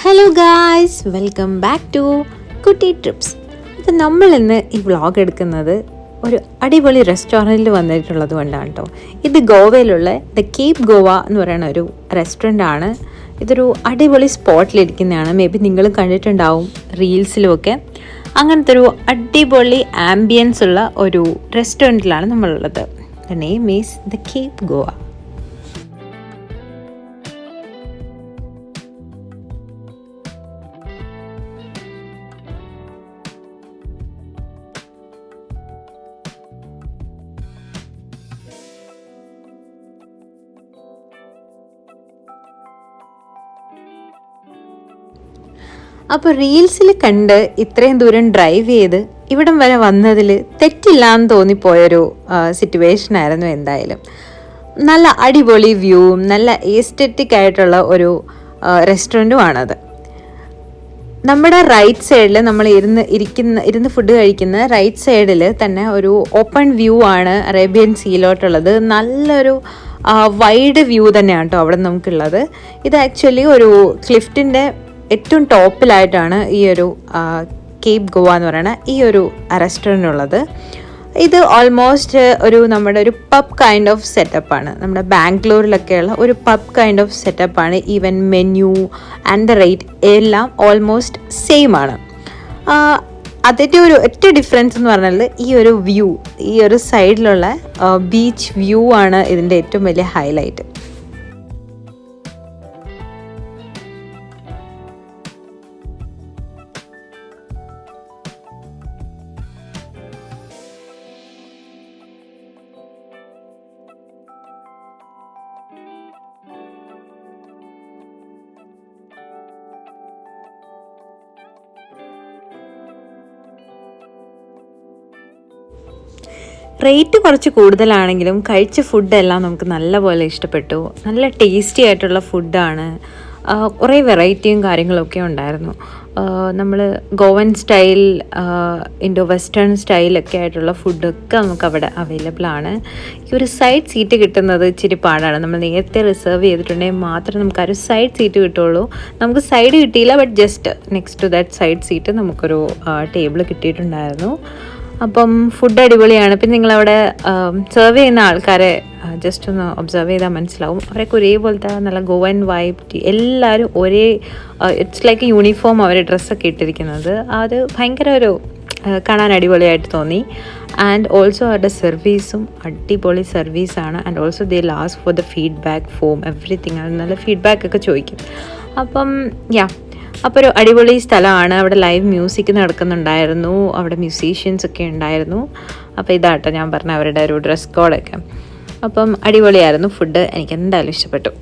Hello guys, welcome back to Kutti trips. അപ്പോൾ നമ്മൾ ഇന്ന് ഈ വ്ളോഗ് എടുക്കുന്നത് ഒരു അടിപൊളി റെസ്റ്റോറൻറ്റിൽ വന്നിട്ടുള്ളത് കൊണ്ടാണ് കേട്ടോ. ഇത് ഗോവയിലുള്ള ദ കേപ്പ് ഗോവ എന്ന് പറയുന്ന ഒരു റെസ്റ്റോറൻ്റ് ആണ്. ഇതൊരു അടിപൊളി സ്പോട്ടിലിരിക്കുന്നതാണ്. മേ ബി നിങ്ങൾ കണ്ടിട്ടുണ്ടാവും റീൽസിലുമൊക്കെ. അങ്ങനത്തെ ഒരു അടിപൊളി ആംബിയൻസ് ഉള്ള ഒരു റെസ്റ്റോറൻറ്റിലാണ് നമ്മളുള്ളത്. The name is the Cape Goa. അപ്പോൾ റീൽസിൽ കണ്ട് ഇത്രയും ദൂരം ഡ്രൈവ് ചെയ്ത് ഇവിടം വരെ വന്നതിൽ തെറ്റില്ലാന്ന് തോന്നിപ്പോയൊരു സിറ്റുവേഷനായിരുന്നു. എന്തായാലും നല്ല അടിപൊളി വ്യൂവും നല്ല എസ്തെറ്റിക് ആയിട്ടുള്ള ഒരു റെസ്റ്റോറൻറ്റുമാണത്. നമ്മുടെ റൈറ്റ് സൈഡിൽ നമ്മൾ ഇരുന്ന് ഫുഡ് കഴിക്കുന്ന റൈറ്റ് സൈഡിൽ തന്നെ ഒരു ഓപ്പൺ വ്യൂ ആണ് അറേബ്യൻ സീയിലോട്ടുള്ളത്. നല്ലൊരു വൈഡ് വ്യൂ തന്നെയാണ് കേട്ടോ അവിടെ നമുക്കുള്ളത്. ഇത് ആക്ച്വലി ഒരു ക്ലിഫ്റ്റിൻ്റെ ഏറ്റവും ടോപ്പിലായിട്ടാണ് ഈ ഒരു കേപ്പ് ഗോവ എന്ന് പറയുന്ന ഈ ഒരു റെസ്റ്റോറൻ്റ് ഉള്ളത്. ഇത് ഓൾമോസ്റ്റ് നമ്മുടെ ഒരു പബ് കൈൻഡ് ഓഫ് സെറ്റപ്പാണ്. നമ്മുടെ ബാംഗ്ലൂരിലൊക്കെയുള്ള ഒരു പബ് കൈൻഡ് ഓഫ് സെറ്റപ്പാണ്. Even menu and the rate എല്ലാം ഓൾമോസ്റ്റ് സെയിം ആണ്. അതിൻ്റെ ഒറ്റ ഡിഫറൻസ് എന്ന് പറഞ്ഞാൽ ഈ ഒരു വ്യൂ, ഈ ഒരു സൈഡിലുള്ള ബീച്ച് വ്യൂ ആണ് ഇതിൻ്റെ ഏറ്റവും വലിയ ഹൈലൈറ്റ്. റേറ്റ് കുറച്ച് കൂടുതലാണെങ്കിലും കഴിച്ച ഫുഡെല്ലാം നമുക്ക് നല്ലപോലെ ഇഷ്ടപ്പെട്ടു. നല്ല ടേസ്റ്റി ആയിട്ടുള്ള ഫുഡാണ്. കുറേ വെറൈറ്റിയും കാര്യങ്ങളൊക്കെ ഉണ്ടായിരുന്നു. നമ്മൾ ഗോവൻ സ്റ്റൈൽ, ഇൻഡോ വെസ്റ്റേൺ സ്റ്റൈലൊക്കെ ആയിട്ടുള്ള ഫുഡൊക്കെ നമുക്ക് അവിടെ അവൈലബിൾ ആണ്. ഈ ഒരു സൈഡ് സീറ്റ് കിട്ടുന്നത് ഇച്ചിരി പാടാണ്. നമ്മൾ നേരത്തെ റിസർവ് ചെയ്തിട്ടുണ്ടെങ്കിൽ മാത്രമേ നമുക്ക് ആ ഒരു സൈഡ് സീറ്റ് കിട്ടുള്ളൂ. നമുക്ക് സൈഡ് കിട്ടിയില്ല, but just next to that side seat നമുക്കൊരു ടേബിൾ കിട്ടിയിട്ടുണ്ടായിരുന്നു. അപ്പം ഫുഡ് അടിപൊളിയാണ്. പിന്നെ നിങ്ങളവിടെ സെർവ് ചെയ്യുന്ന ആൾക്കാരെ ജസ്റ്റ് ഒന്ന് ഒബ്സർവ് ചെയ്താൽ മനസ്സിലാവും. അവരൊക്കെ ഒരേപോലത്തെ നല്ല ഗോവൻ വൈബ്, എല്ലാവരും ഒരേ, ഇറ്റ്സ് ലൈക്ക് യൂണിഫോം അവർ ഡ്രസ്സൊക്കെ ഇട്ടിരിക്കുന്നത്. അത് ഭയങ്കര ഒരു കാണാൻ അടിപൊളിയായിട്ട് തോന്നി. ആൻഡ് ഓൾസോ അവരുടെ സർവീസും അടിപൊളി സർവീസാണ്. And also they last for the feedback form everything. അത് നല്ല ഫീഡ്ബാക്കൊക്കെ ചോദിക്കും. അപ്പം അപ്പോൾ ഒരു അടിപൊളി സ്ഥലമാണ്. അവിടെ ലൈവ് മ്യൂസിക് നടക്കുന്നുണ്ടായിരുന്നു, അവിടെ മ്യൂസീഷ്യൻസ് ഒക്കെ ഉണ്ടായിരുന്നു. അപ്പോൾ ഇതാട്ടോ ഞാൻ പറഞ്ഞ അവരുടെ ഒരു ഡ്രസ് കോഡൊക്കെ. അപ്പം അടിപൊളിയായിരുന്നു ഫുഡ്. എനിക്ക് എന്തായാലും ഇഷ്ടപ്പെട്ടു.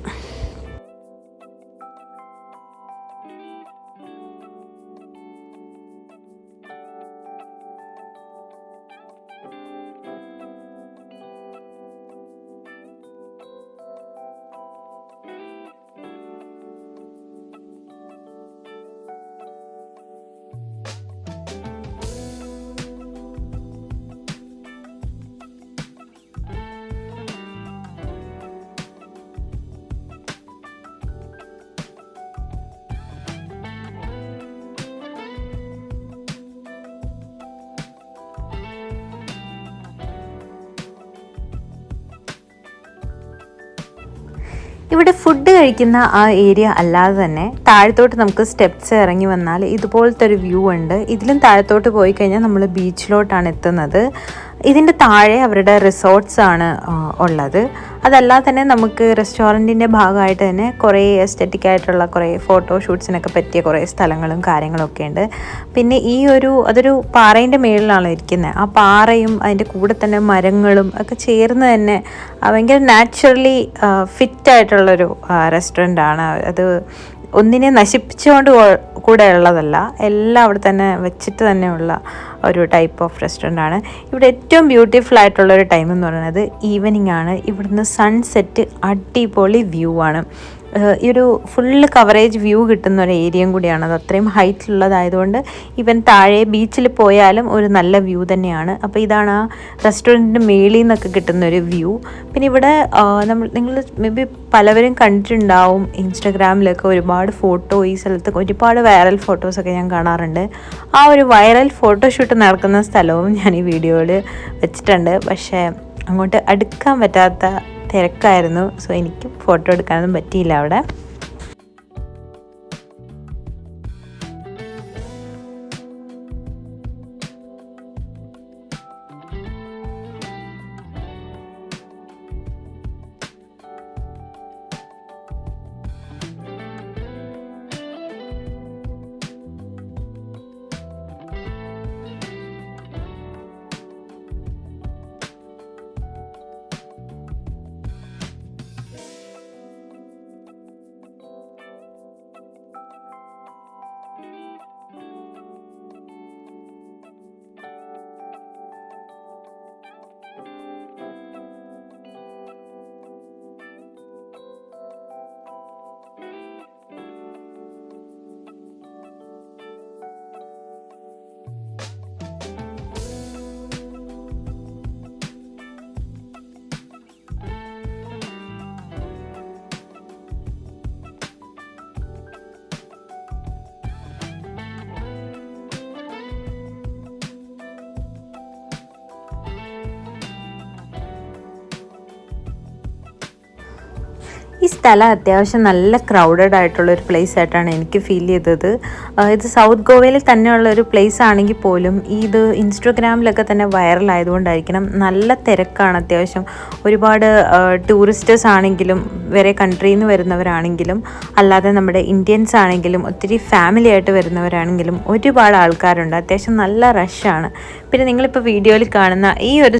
ഇവിടെ ഫുഡ് കഴിക്കുന്ന ആ ഏരിയ അല്ലാതെ തന്നെ താഴത്തോട്ട് നമുക്ക് സ്റ്റെപ്സ് ഇറങ്ങി വന്നാൽ ഇതുപോലത്തെ ഒരു വ്യൂ ഉണ്ട്. ഇതിലും താഴത്തോട്ട് പോയി കഴിഞ്ഞാൽ നമ്മൾ ബീച്ചിലോട്ടാണ് എത്തുന്നത്. ഇതിൻ്റെ താഴെ അവരുടെ റിസോർട്ട്സ് ആണ് ഉള്ളത്. അതല്ലാതെ തന്നെ നമുക്ക് റെസ്റ്റോറൻറ്റിൻ്റെ ഭാഗമായിട്ട് തന്നെ കുറേ എസ്തെറ്റിക് ആയിട്ടുള്ള കുറേ ഫോട്ടോഷൂട്ട്സിനൊക്കെ പറ്റിയ കുറേ സ്ഥലങ്ങളും കാര്യങ്ങളൊക്കെ ഉണ്ട്. പിന്നെ അതൊരു പാറേൻ്റെ മേളിലാണ് ഇരിക്കുന്നത്. ആ പാറയും അതിൻ്റെ കൂടെ തന്നെ മരങ്ങളും ഒക്കെ ചേർന്ന് തന്നെ ഭയങ്കര നാച്ചുറലി ഫിറ്റായിട്ടുള്ളൊരു റെസ്റ്റോറൻ്റാണ്. അത് ഒന്നിനെ നശിപ്പിച്ചുകൊണ്ട് കൂടെ ഉള്ളതല്ല, എല്ലാം അവിടെ തന്നെ വെച്ചിട്ട് തന്നെയുള്ള ഒരു ടൈപ്പ് ഓഫ് റെസ്റ്റോറൻ്റ് ആണ്. ഇവിടെ ഏറ്റവും ബ്യൂട്ടിഫുൾ ആയിട്ടുള്ളൊരു ടൈം എന്ന് പറയുന്നത് ഈവനിങ് ആണ്. ഇവിടുന്ന് സൺസെറ്റ് അടിപൊളി വ്യൂ ആണ്. ഈ ഒരു ഫുള്ള് കവറേജ് വ്യൂ കിട്ടുന്ന ഒരു ഏരിയയും കൂടിയാണ്. അത് അത്രയും ഹൈറ്റിലുള്ളതായതുകൊണ്ട് ഈവൻ താഴെ ബീച്ചിൽ പോയാലും ഒരു നല്ല വ്യൂ തന്നെയാണ്. അപ്പോൾ ഇതാണ് ആ റെസ്റ്റോറൻറ്റിൻ്റെ മേളിൽ നിന്നൊക്കെ കിട്ടുന്നൊരു വ്യൂ. പിന്നെ ഇവിടെ നിങ്ങൾ മേ ബി പലവരും കണ്ടിട്ടുണ്ടാവും, ഇൻസ്റ്റഗ്രാമിലൊക്കെ ഒരുപാട് ഫോട്ടോ, ഈ സ്ഥലത്ത് ഒരുപാട് വൈറൽ ഫോട്ടോസൊക്കെ ഞാൻ കാണാറുണ്ട്. ആ ഒരു വൈറൽ ഫോട്ടോഷൂട്ട് നടക്കുന്ന സ്ഥലവും ഞാൻ ഈ വീഡിയോയിൽ വെച്ചിട്ടുണ്ട്. പക്ഷേ അങ്ങോട്ട് അടുക്കാൻ പറ്റാത്ത തിരക്കായിരുന്നു. സോ എനിക്ക് ഫോട്ടോ എടുക്കാനൊന്നും പറ്റിയില്ല അവിടെ. ഈ സ്ഥലം അത്യാവശ്യം നല്ല ക്രൗഡഡ് ആയിട്ടുള്ളൊരു പ്ലേസ് ആയിട്ടാണ് എനിക്ക് ഫീൽ ചെയ്തത്. ഇത് സൗത്ത് ഗോവയിൽ തന്നെയുള്ള ഒരു പ്ലേസ് ആണെങ്കിൽ പോലും ഇത് ഇൻസ്റ്റഗ്രാമിലൊക്കെ തന്നെ വൈറൽ ആയതുകൊണ്ടായിരിക്കണം നല്ല തിരക്കാണ്. അത്യാവശ്യം ഒരുപാട് ടൂറിസ്റ്റേഴ്സ് ആണെങ്കിലും വേറെ കൺട്രിയിൽ നിന്ന് വരുന്നവരാണെങ്കിലും അല്ലാതെ നമ്മുടെ ഇന്ത്യൻസ് ആണെങ്കിലും ഒത്തിരി ഫാമിലി ആയിട്ട് വരുന്നവരാണെങ്കിലും ഒരുപാട് ആൾക്കാരുണ്ട്. അത്യാവശ്യം നല്ല റഷാണ്. പിന്നെ നിങ്ങളിപ്പോൾ വീഡിയോയിൽ കാണുന്ന ഈ ഒരു